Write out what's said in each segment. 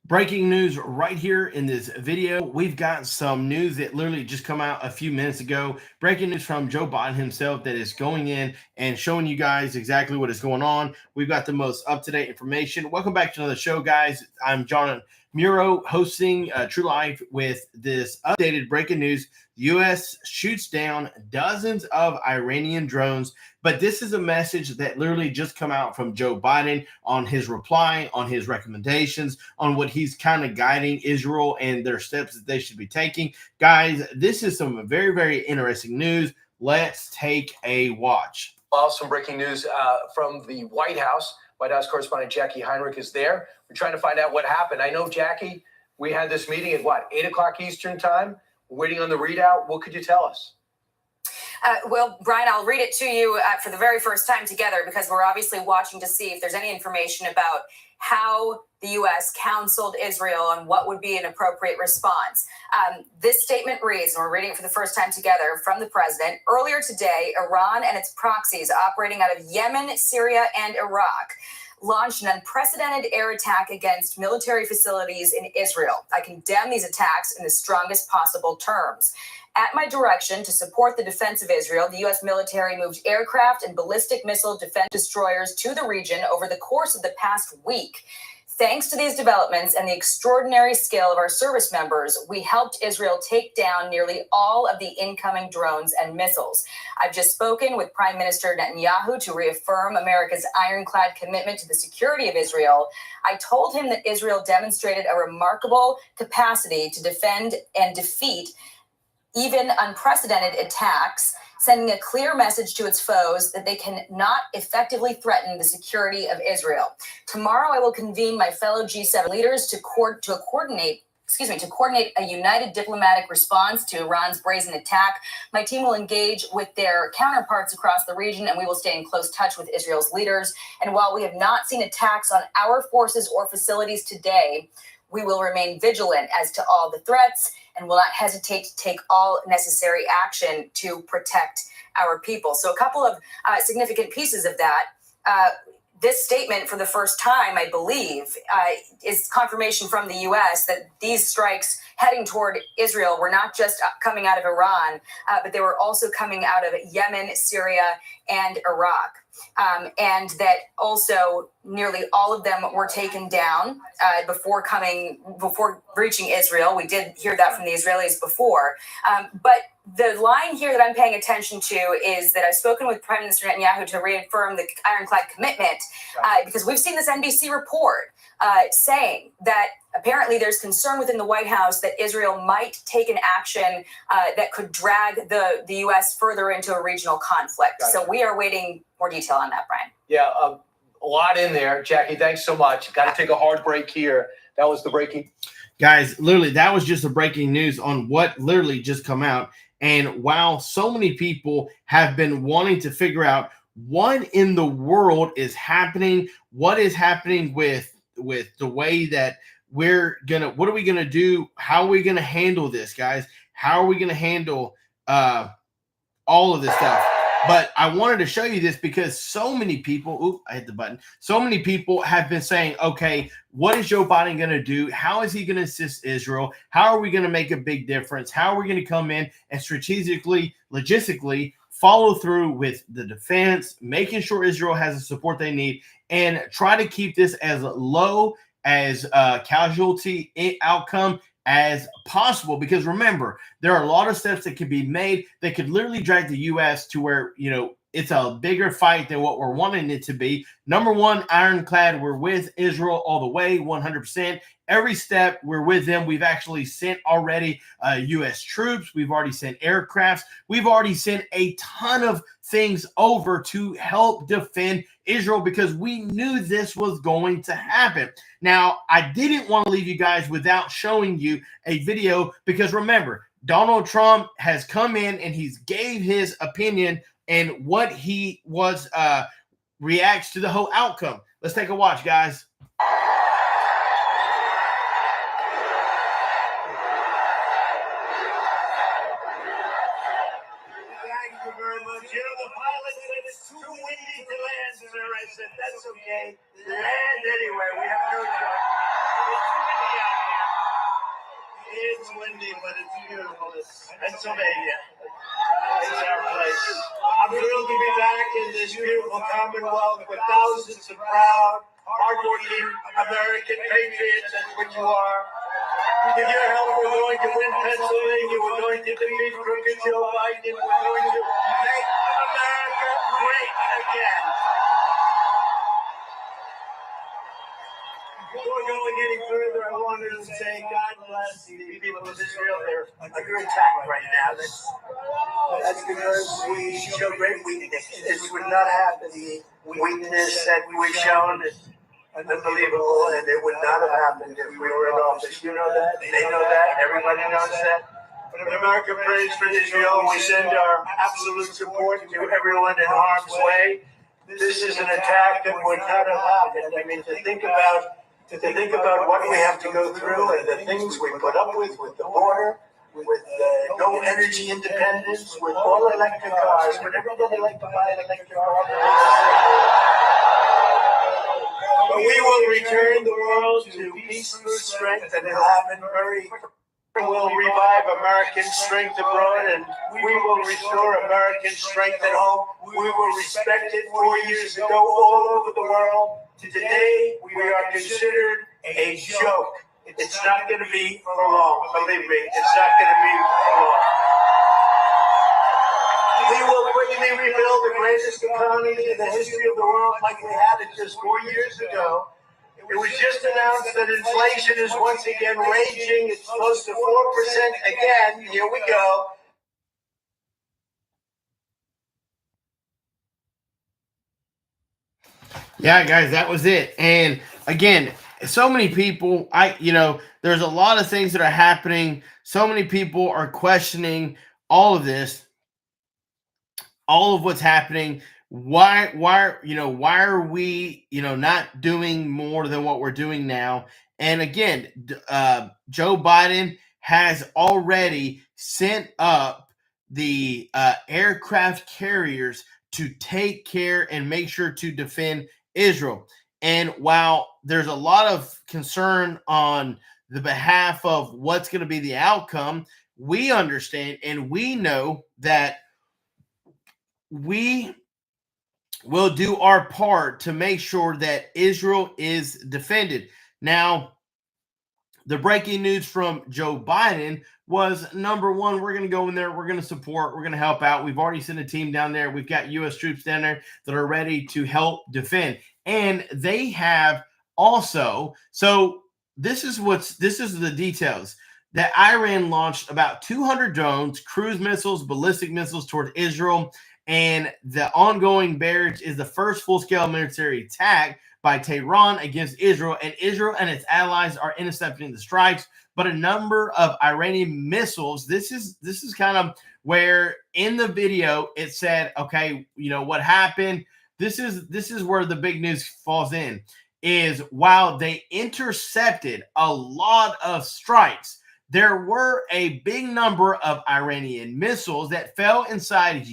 Breaking news right here in this video. We've got some news that literally just come out a few minutes ago. Breaking news from Joe Biden himself that is going in and showing you guys exactly what is going on. We've got the most up-to-date information. Welcome back to another show, guys. I'm John Muro hosting True Life with this updated breaking news. The U.S. shoots down dozens of Iranian drones, but this is a message that literally just come out from Joe Biden on his reply, on his recommendations, on what he's kind of guiding Israel and their steps that they should be taking. Guys, this is some very, very interesting news. Let's take a watch. Well, some breaking news from the White House. White House correspondent Jackie Heinrich is there. We're trying to find out what happened. I know, Jackie, we had this meeting at 8 o'clock Eastern time. We're waiting on the readout. What could you tell us? Well, Brian, I'll read it to you for the very first time together because we're obviously watching to see if there's any information about how the U.S. counseled Israel on what would be an appropriate response. This statement reads, and we're reading it for the first time together from the president, earlier today, Iran and its proxies operating out of Yemen, Syria, and Iraq launched an unprecedented air attack against military facilities in Israel. I condemn these attacks in the strongest possible terms. At my direction to support the defense of Israel, the U.S. military moved aircraft and ballistic missile defense destroyers to the region over the course of the past week. Thanks to these developments and the extraordinary skill of our service members, we helped Israel take down nearly all of the incoming drones and missiles. I've just spoken with Prime Minister Netanyahu to reaffirm America's ironclad commitment to the security of Israel. I told him that Israel demonstrated a remarkable capacity to defend and defeat even unprecedented attacks, sending a clear message to its foes that they cannot effectively threaten the security of Israel. Tomorrow, I will convene my fellow G7 leaders to coordinate a united diplomatic response to Iran's brazen attack. My team will engage with their counterparts across the region, and we will stay in close touch with Israel's leaders. And while we have not seen attacks on our forces or facilities today, we will remain vigilant as to all the threats and will not hesitate to take all necessary action to protect our people. So a couple of significant pieces of that. This statement, for the first time, I believe, is confirmation from the U.S. that these strikes heading toward Israel were not just coming out of Iran, but they were also coming out of Yemen, Syria, and Iraq. And that also nearly all of them were taken down before reaching Israel. We did hear that from the Israelis before. But the line here that I'm paying attention to is that I've spoken with Prime Minister Netanyahu to reaffirm the ironclad commitment because we've seen this NBC report saying that apparently there's concern within the White House that Israel might take an action that could drag the U.S. further into a regional conflict. Gotcha. So we are waiting more detail on that, Brian. Yeah, a lot in there. Jackie, thanks so much. Got to take a hard break here. That was the breaking. Guys, literally, that was just a breaking news on what literally just come out. And while so many people have been wanting to figure out what in the world is happening, what is happening with the way that what are we gonna do? How are we gonna handle this, guys? How are we gonna handle all of this stuff? But I wanted to show you this because so many people, I hit the button. So many people have been saying, okay, what is Joe Biden going to do? How is he going to assist Israel? How are we going to make a big difference? How are we going to come in and strategically, logistically follow through with the defense, making sure Israel has the support they need, and try to keep this as low as casualty outcome as possible? Because remember, there are a lot of steps that could be made that could literally drag the U.S. to where, it's a bigger fight than what we're wanting it to be. Number one, ironclad, we're with Israel all the way, 100%. Every step, we're with them. We've actually sent already U.S. troops. We've already sent aircrafts. We've already sent a ton of things over to help defend Israel because we knew this was going to happen. Now, I didn't want to leave you guys without showing you a video because remember, Donald Trump has come in and he's gave his opinion and what he was reacts to the whole outcome. Let's take a watch, guys. Thank you very much. The pilot said it's too windy to land, sir. I said, that's okay. Land anyway. We have no choice. but it's beautiful. It's Pennsylvania. It's our place. I'm thrilled to be back in this beautiful Commonwealth with thousands of proud, hardworking American patriots. That's what you are. With your help, we're going to win Pennsylvania. We're going to defeat crooked Joe Biden. We're going to make America great again. Before going any further, I wanted to say God bless the people of Israel. They're under attack right now. That's because we show great weakness. This would not happen. The weakness that we've shown is unbelievable, and it would not have happened if we were in office. You know that. They know that. Everybody knows that. When America prays for Israel, we send our absolute support to everyone in harm's way. This is an attack that would not have happened. I mean, to think about what we have to go through and the things we put up with the border, with no energy independence, with all electric cars. Would everybody like to buy an electric car? But we will return the world to peace through strength, and it'll happen very. We'll revive American strength abroad, and we will restore American strength at home. We will respect it 4 years ago all over the world. Today, we are considered a joke. It's not going to be for long. Believe me, it's not going to be for long. We will quickly rebuild the greatest economy in the history of the world like we had it just 4 years ago. It was just announced that inflation is once again raging. It's close to 4% again. Here we go. Yeah, guys, that was it. And again, so many people, there's a lot of things that are happening. So many people are questioning all of this, all of what's happening. Why are we, not doing more than what we're doing now? And again, Joe Biden has already sent up the aircraft carriers to take care and make sure to defend Israel. And while there's a lot of concern on the behalf of what's going to be the outcome, we understand and we know that we will do our part to make sure that Israel is defended. Now, the breaking news from Joe Biden was, number one, we're going to go in there, we're going to support, we're going to help out. We've already sent a team down there. We've got U.S. troops down there that are ready to help defend. And they have also, so this is the details, that Iran launched about 200 drones, cruise missiles, ballistic missiles toward Israel. And the ongoing barrage is the first full-scale military attack by Tehran against Israel, and Israel and its allies are intercepting the strikes. But a number of Iranian missiles. This is kind of where in the video it said, okay, what happened. This is where the big news falls in. Is while they intercepted a lot of strikes, there were a big number of Iranian missiles that fell inside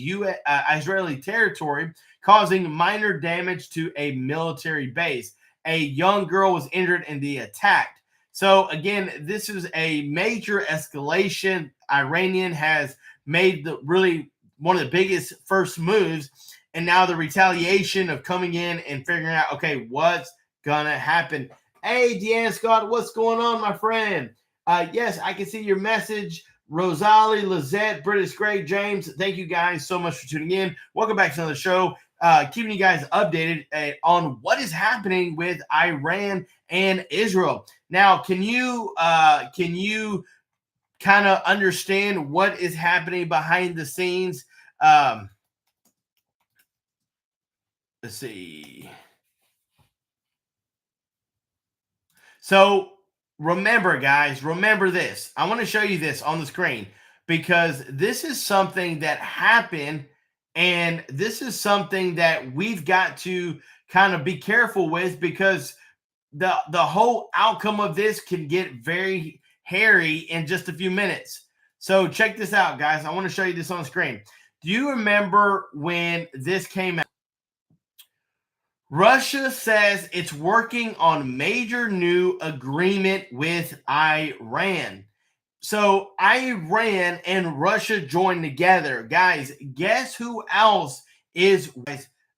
Israeli territory, causing minor damage to a military base. A young girl was injured in the attack. So again, this is a major escalation. Iranian has made really one of the biggest first moves, and now the retaliation of coming in and figuring out, okay, what's gonna happen. Hey, Deanna Scott, what's going on, my friend? Yes, I can see your message. Rosalie, Lizette, British Greg, James, thank you guys so much for tuning in. Welcome back to another show. Keeping you guys updated on what is happening with Iran and Israel. Now, can you kind of understand what is happening behind the scenes? Let's see. So remember, guys, remember this. I want to show you this on the screen because this is something that happened, and this is something that we've got to kind of be careful with because the whole outcome of this can get very hairy in just a few minutes. So check this out, guys. I want to show you this on the screen. Do you remember when this came out? Russia says it's working on major new agreement with Iran. So Iran and Russia joined together. Guys, guess who else is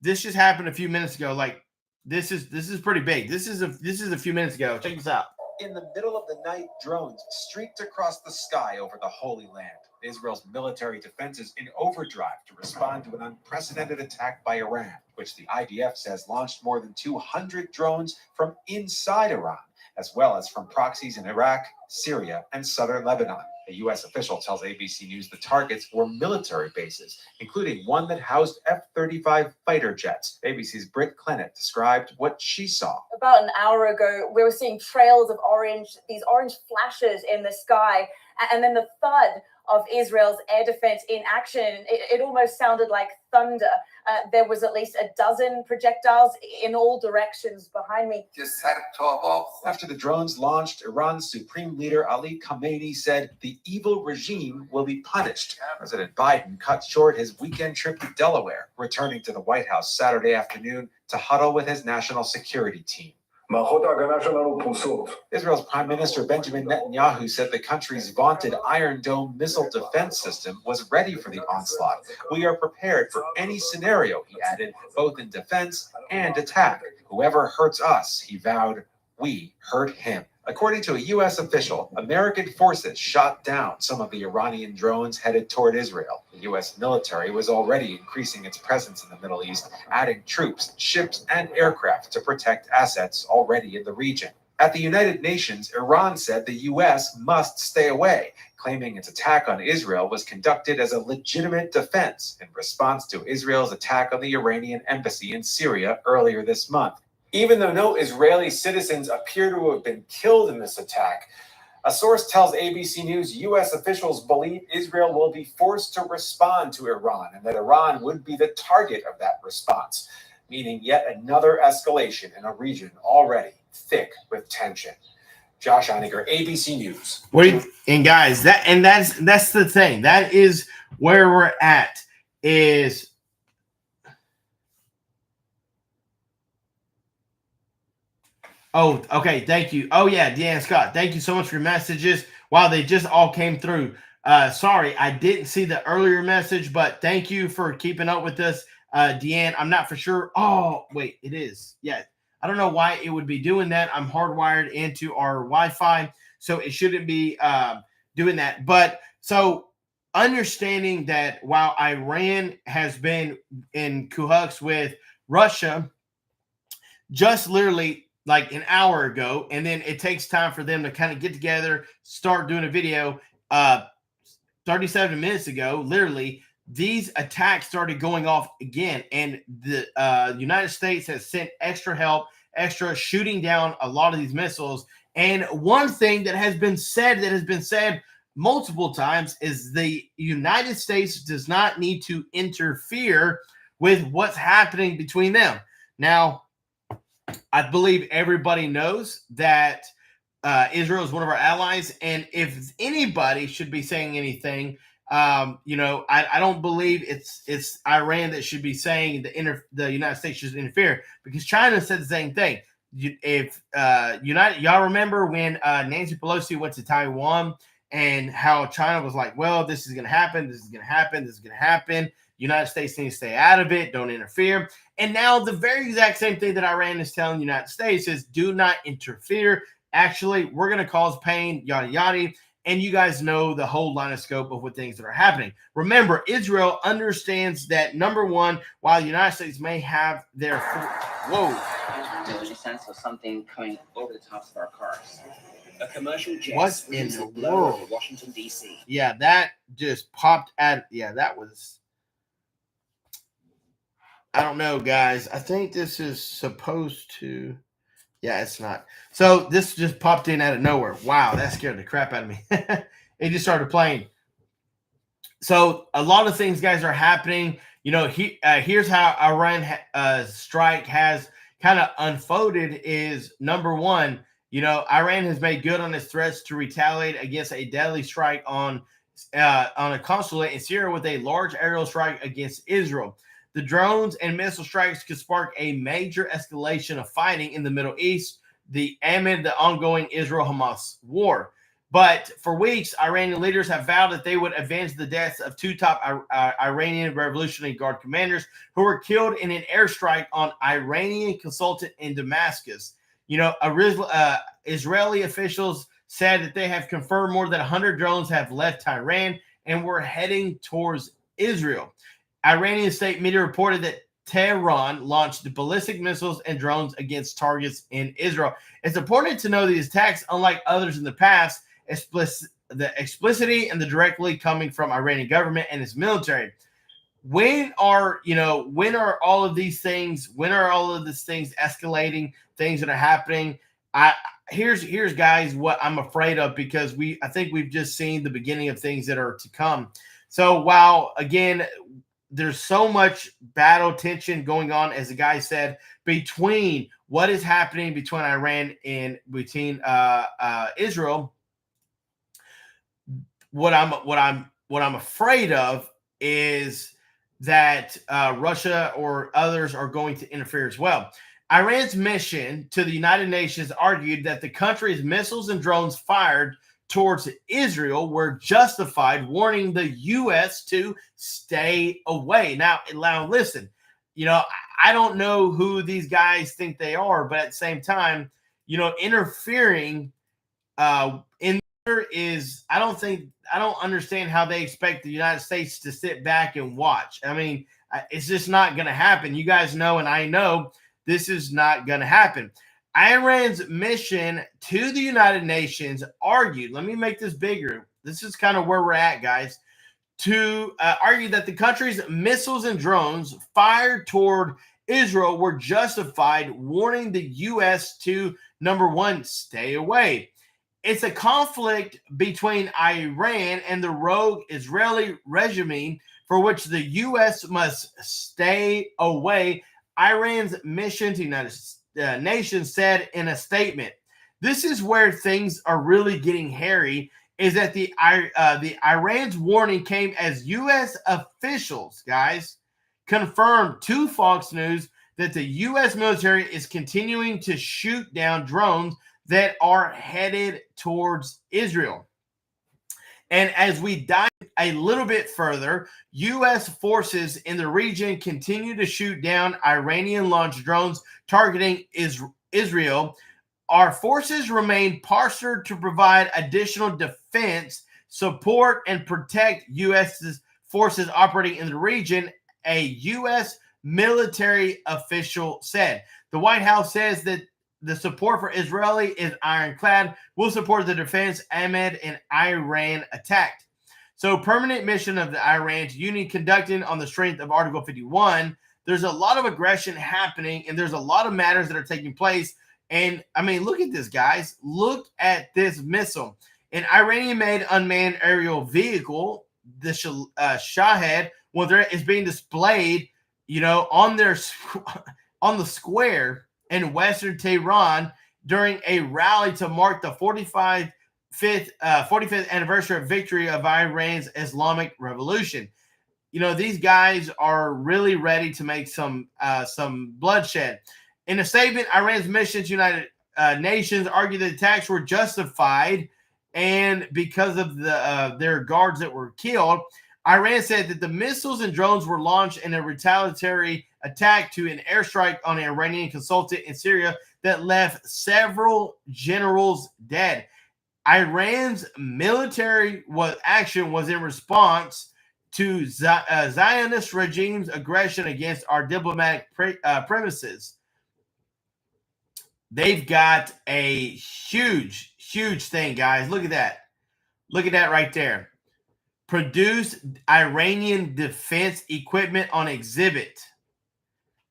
this just happened a few minutes ago. Like this is pretty big. This is a few minutes ago. Check this out. In the middle of the night, drones streaked across the sky over the Holy Land. Israel's military defenses in overdrive to respond to an unprecedented attack by Iran, which the IDF says launched more than 200 drones from inside Iran, as well as from proxies in Iraq, Syria, and southern Lebanon. A U.S. official tells ABC News the targets were military bases, including one that housed F-35 fighter jets. ABC's Britt Clennett described what she saw. About an hour ago, we were seeing trails of these orange flashes in the sky, and then the thud of Israel's air defense in action. It almost sounded like thunder. There was at least a dozen projectiles in all directions behind me. After the drones launched, Iran's Supreme Leader Ali Khamenei said the evil regime will be punished. President Biden cut short his weekend trip to Delaware, returning to the White House Saturday afternoon to huddle with his national security team. Israel's Prime Minister Benjamin Netanyahu said the country's vaunted Iron Dome missile defense system was ready for the onslaught. We are prepared for any scenario, he added, both in defense and attack. Whoever hurts us, he vowed, we hurt him. According to a U.S. official, American forces shot down some of the Iranian drones headed toward Israel. The U.S. military was already increasing its presence in the Middle East, adding troops, ships, and aircraft to protect assets already in the region. At the United Nations, Iran said the U.S. must stay away, claiming its attack on Israel was conducted as a legitimate defense in response to Israel's attack on the Iranian embassy in Syria earlier this month. Even though no Israeli citizens appear to have been killed in this attack, a source tells ABC News U.S. officials believe Israel will be forced to respond to Iran and that Iran would be the target of that response, meaning yet another escalation in a region already thick with tension. Josh Einiger, ABC News. And guys, that's the thing. That is where we're at. Oh, okay. Thank you. Oh, yeah, Deanne Scott. Thank you so much for your messages. Wow, they just all came through. Sorry, I didn't see the earlier message, but thank you for keeping up with us, Deanne. I'm not for sure. Oh, wait, it is. Yeah. I don't know why it would be doing that. I'm hardwired into our Wi-Fi, so it shouldn't be doing that. But so understanding that while Iran has been in cahoots with Russia, just literally like an hour ago, and then it takes time for them to kind of get together, start doing a video. 37 minutes ago, literally, these attacks started going off again, and the United States has sent extra help, extra shooting down a lot of these missiles. And one thing that has been said multiple times is the United States does not need to interfere with what's happening between them. Now, I believe everybody knows that Israel is one of our allies, and if anybody should be saying anything, I don't believe it's Iran that should be saying the United States should interfere, because China said the same thing. Y'all remember when Nancy Pelosi went to Taiwan and how China was like, well, this is going to happen, this is going to happen, this is going to happen. United States needs to stay out of it, don't interfere. And now the very exact same thing that Iran is telling the United States is do not interfere. Actually, we're going to cause pain, yada, yada. And you guys know the whole line of scope of what things that are happening. Remember, Israel understands that, number one, while the United States may have their There's a sense of something coming over the tops of our cars. A commercial jet. What in the world? Washington, D.C. Yeah, that just popped out. Yeah, that was... I don't know, guys. I think this is supposed to... Yeah, it's not. So this just popped in out of nowhere. Wow, that scared the crap out of me. It just started playing. So a lot of things, guys, are happening. Here's how Iran strike has kind of unfolded is, number one, Iran has made good on its threats to retaliate against a deadly strike on a consulate in Syria with a large aerial strike against Israel. The drones and missile strikes could spark a major escalation of fighting in the Middle East amid the ongoing Israel-Hamas war. But for weeks, Iranian leaders have vowed that they would avenge the deaths of 2 top Iranian Revolutionary Guard commanders who were killed in an airstrike on Iranian consulate in Damascus. Israeli officials said that they have confirmed more than 100 drones have left Tehran and were heading towards Israel. Iranian state media reported that Tehran launched ballistic missiles and drones against targets in Israel. It's important to know these attacks, unlike others in the past, the explicitity and the directly coming from Iranian government and its military. When are all of these things escalating, things that are happening? Here's guys what I'm afraid of, because I think we've just seen the beginning of things that are to come. So while again there's so much battle tension going on, as the guy said, between what is happening between Iran and between Israel, what I'm afraid of is that Russia or others are going to interfere as well. Iran's mission to the United Nations argued that the country's missiles and drones fired towards Israel were justified, warning the U.S. to stay away. Now listen, I don't know who these guys think they are, but at the same time, interfering in there is, I don't understand how they expect the United States to sit back and watch. I mean, it's just not going to happen. You guys know, and I know this is not going to happen. Iran's mission to the United Nations argued, let me make this bigger. This is kind of where we're at, guys, to argue that the country's missiles and drones fired toward Israel were justified, warning the U.S. to, number one, stay away. It's a conflict between Iran and the rogue Israeli regime for which the U.S. must stay away, Iran's mission to the United Nations said in a statement. This is where things are really getting hairy, is that the Iran's warning came as U.S. officials, guys, confirmed to Fox News that the U.S. military is continuing to shoot down drones that are headed towards Israel. And as we dive a little bit further, U.S. forces in the region continue to shoot down Iranian-launched drones targeting Israel. Our forces remain postured to provide additional defense, support, and protect U.S. forces operating in the region, a U.S. military official said. The White House says that the support for Israeli is ironclad. Will support the defense amid an Iran attack. So, permanent mission of the Iran to Union conducting on the strength of Article 51. There's a lot of aggression happening, and there's a lot of matters that are taking place. And I mean, look at this, guys. Look at this missile. An Iranian-made unmanned aerial vehicle, the Shahed, is being displayed, on the square in Western Tehran during a rally to mark the 45th anniversary of victory of Iran's Islamic Revolution. These guys are really ready to make some bloodshed. In a statement, Iran's mission to United Nations argued that the attacks were justified, and because of their guards that were killed, Iran said that the missiles and drones were launched in a retaliatory attack to an airstrike on an Iranian consulate in Syria that left several generals dead. Iran's military action was in response to Zionist regime's aggression against our diplomatic premises. They've got a huge, huge thing, guys. Look at that. Look at that right there. Produce Iranian defense equipment on exhibit.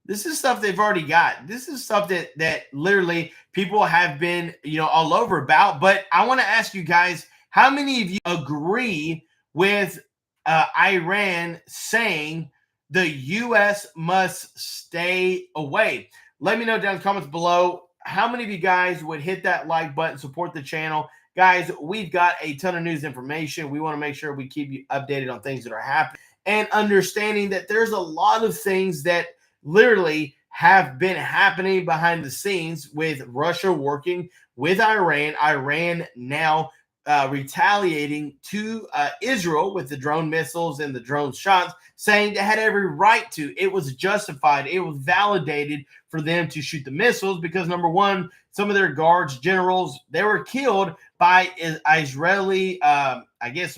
This is stuff they've already got. This is stuff that literally people have been, all over about. But I want to ask you guys, how many of you agree with Iran saying the U.S. must stay away? Let me know down in the comments below. How many of you guys would hit that like button, support the channel? Guys, we've got a ton of news information. We want to make sure we keep you updated on things that are happening and understanding that there's a lot of things that literally have been happening behind the scenes with Russia working with Iran. Iran now retaliating to Israel with the drone missiles and the drone shots, saying they had every right to. It was justified. It was validated for them to shoot the missiles because, number one, some of their guards, generals, they were killed by Israeli,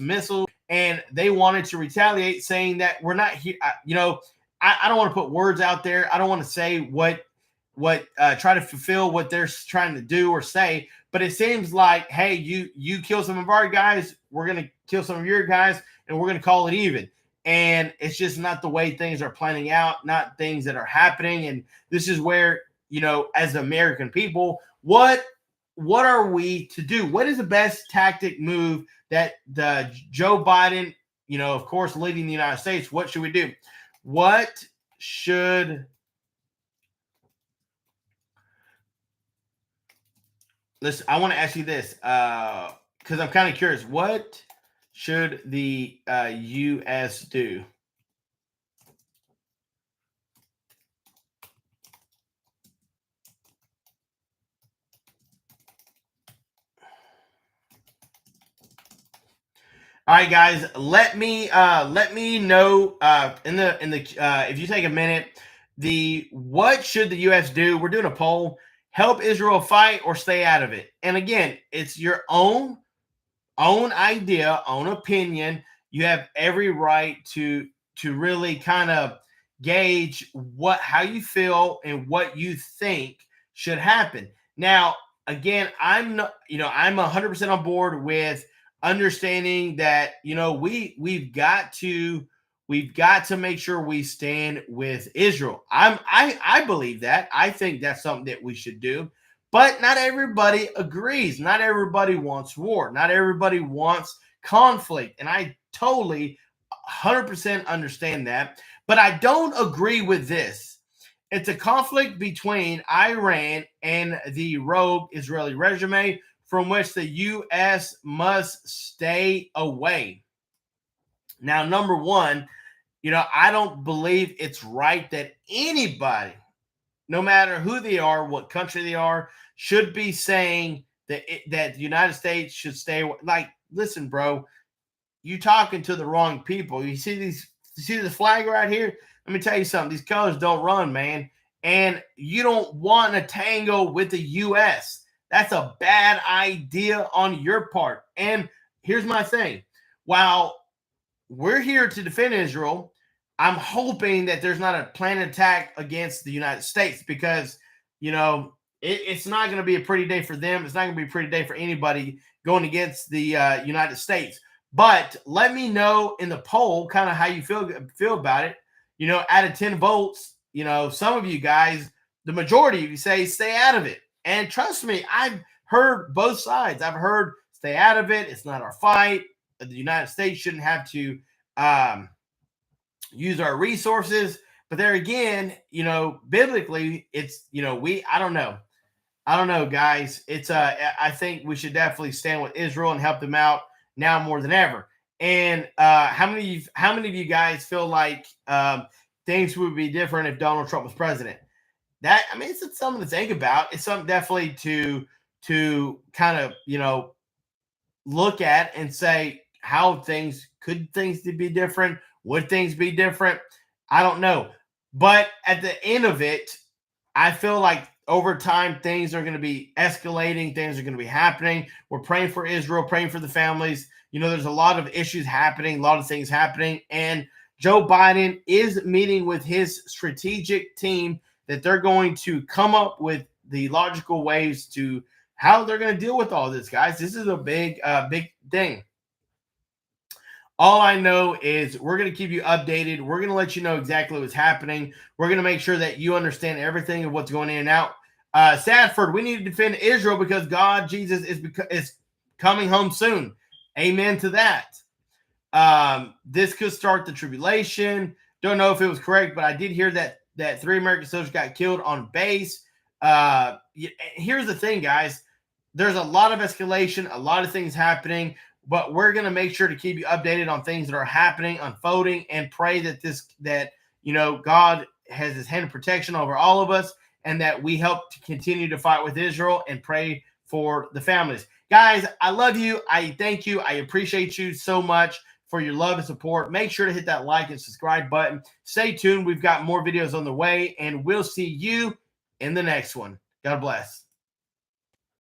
missiles, and they wanted to retaliate, saying that we're not here. I don't want to put words out there. I don't want to say what try to fulfill what they're trying to do or say. But it seems like, hey, you kill some of our guys, we're going to kill some of your guys, and we're going to call it even. And it's just not the way things are planning out, not things that are happening. And this is where, as American people, what are we to do? What is the best tactic move that the Joe Biden, of course, leading the United States, what should we do? What should Listen, I want to ask you this because I'm kind of curious. What should the U.S. do? All right, guys. Let me know in the if you take a minute, what should the U.S. do? We're doing a poll. Help Israel fight or stay out of it. And again, it's your own idea, own opinion. You have every right to really kind of gauge how you feel and what you think should happen. Now, again, I'm 100% on board with understanding that we've got to make sure we stand with Israel. I believe that. I think that's something that we should do. But not everybody agrees. Not everybody wants war. Not everybody wants conflict. And I totally 100% understand that. But I don't agree with this. It's a conflict between Iran and the rogue Israeli regime from which the U.S. must stay away. Now, number one, I don't believe it's right that anybody, no matter who they are, what country they are, should be saying that the United States should stay away. Like, listen, bro, you talking to the wrong people. You see this flag right here? Let me tell you something. These colors don't run, man. And you don't want to tango with the U.S. That's a bad idea on your part. And here's my thing. While we're here to defend Israel, I'm hoping that there's not a planned attack against the United States because, it's not going to be a pretty day for them. It's not going to be a pretty day for anybody going against the United States. But let me know in the poll kind of how you feel about it. Out of 10 votes, some of you guys, the majority of you say stay out of it. And trust me, I've heard both sides. I've heard stay out of it. It's not our fight. The United States shouldn't have to use our resources. But there again, biblically, it's, I don't know. I don't know, guys. It's I think we should definitely stand with Israel and help them out now more than ever. And how many of you guys feel like things would be different if Donald Trump was president? It's something to think about. It's something definitely to kind of, look at and say how things to be different? Would things be different? I don't know. But at the end of it, I feel like over time, things are going to be escalating. Things are going to be happening. We're praying for Israel, praying for the families. There's a lot of issues happening, a lot of things happening. And Joe Biden is meeting with his strategic team that they're going to come up with the logical ways to how they're going to deal with all this, guys. This is a big thing. All I know is we're going to keep you updated. We're going to let you know exactly what's happening. We're going to make sure that you understand everything of what's going in and out. Sadford, we need to defend Israel because God, Jesus, is coming home soon. Amen to that. This could start the tribulation. Don't know if it was correct, but I did hear that 3 American soldiers got killed on base. Here's the thing, guys. There's a lot of escalation, a lot of things happening. But we're going to make sure to keep you updated on things that are happening, unfolding, and pray that God has his hand of protection over all of us and that we help to continue to fight with Israel and pray for the families. Guys, I love you. I thank you. I appreciate you so much for your love and support. Make sure to hit that like and subscribe button. Stay tuned. We've got more videos on the way, and we'll see you in the next one. God bless.